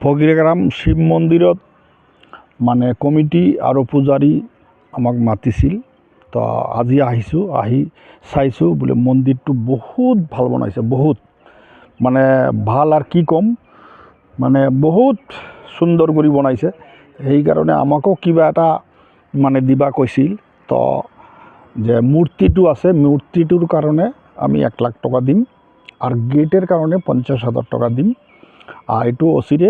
ফকিৰগ্ৰাম শিৱ মন্দিৰত মানে কমিটি আৰু পূজাৰী আমাক মাতিছিল। তো আজি আহিছোঁ, আহি চাইছোঁ বোলে মন্দিৰটো বহুত ভাল বনাইছে, বহুত মানে ভাল আৰু কি ক'ম, মানে বহুত সুন্দৰ কৰি বনাইছে। সেইকাৰণে আমাকো কিবা এটা মানে দিবা কৈছিল। তো যে মূৰ্তিটো আছে, মূৰ্তিটোৰ কাৰণে আমি 1 লাখ টকা দিম আৰু গেটেৰ কাৰণে 50,000 টকা দিম। আৰ এইটো অচিৰে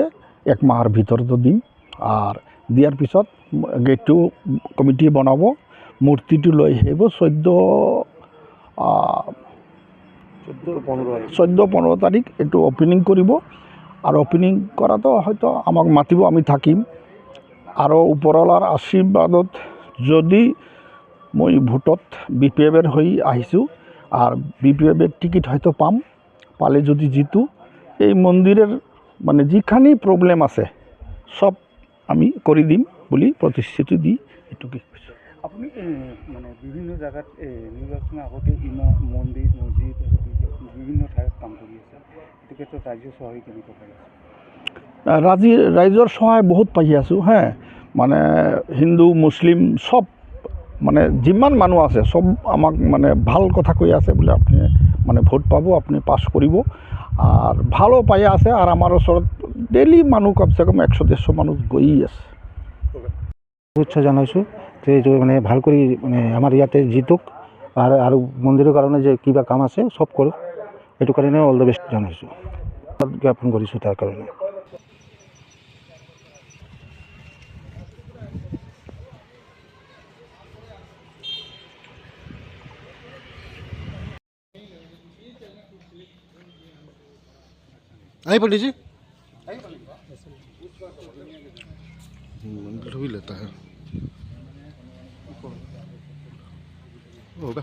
1 মাহৰ ভিতৰতো দিম। আৰ দিয়াৰ পিছত গেটটো কমিটি বনাব, মূৰ্তিটো লৈ আহিব 14-15 তাৰিখ এইটো অপেনিং কৰিব। আৰু অপেনিং কৰাতো হয়তো আমাক মাতিব, আমি থাকিম। আৰু ওপৰৱালাৰ আশীৰ্বাদত যদি মই ভোটত BPF-ৰ হৈ আহিছোঁ আৰ BPF-ৰ টিকিট হয়তো পাম, পালে যদি জিতু এই মন্দিরের মানে যেখানে প্রবলেম আছে সব আমি করে দিম বলে প্রতিশ্রুতি দি এটুকুই। আপনি মানে বিভিন্ন জায়গাত নির্বাচনের আগতে মন্দির মসজিদ বিভিন্ন ঠাইত কাম কৰি আছে, এইটো ক্ষেত্ৰত ৰাজ্যৰ সহায় কেনেকৈ পাই আছে? ৰাইজৰ সহায় বহুত পাই আছোঁ। হ্যাঁ, মানে হিন্দু মুসলিম সব মানে যিমান মানুহ আছে সব আমাক মানে ভাল কথা কৈ আছে বোলে আপনি মানে ভোট পাব, আপনি পাস কৰিব। আৰ ভালো পাই আছে। আৰ আমাৰ ওচৰত ডেইলি মানুহ কমসে কম 100-150 মানুহ গৈয়ে আছে। শুভেচ্ছা জানাইছোঁ যে এইটো মানে ভাল কৰি মানে আমাৰ ইয়াতে জিতুক আৰু মন্দিৰৰ কাৰণে যে কিবা কাম আছে সব কৰক, এইটো কাৰণে অল দ্য বেষ্ট জানাইছোঁ, জ্ঞাপন কৰিছোঁ তাৰ কাৰণে। आई पंडित जी भी लेता है होगा।